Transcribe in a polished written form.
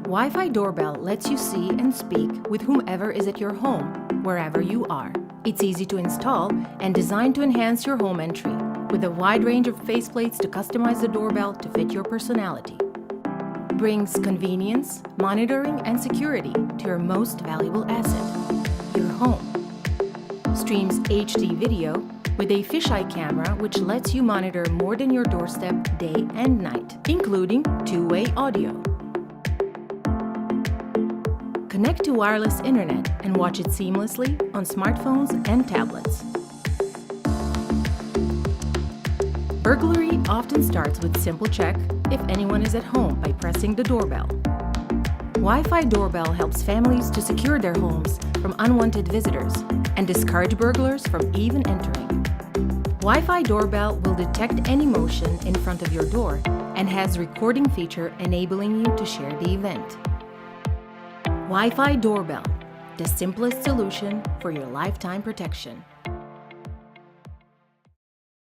Wi-Fi Doorbell lets you see and speak with whomever is at your home, wherever you are. It's easy to install and designed to enhance your home entry, with a wide range of faceplates to customize the doorbell to fit your personality. Brings convenience, monitoring, and security to your most valuable asset, your home. Streams HD video with a fisheye camera which lets you monitor more than your doorstep day and night, including two-way audio. Connect to wireless internet and watch it seamlessly on smartphones and tablets. Burglary often starts with simple check if anyone is at home by pressing the doorbell. Wi-Fi Doorbell helps families to secure their homes from unwanted visitors and discourage burglars from even entering. Wi-Fi Doorbell will detect any motion in front of your door and has recording feature enabling you to share the event. Wi-Fi Doorbell, the simplest solution for your lifetime protection.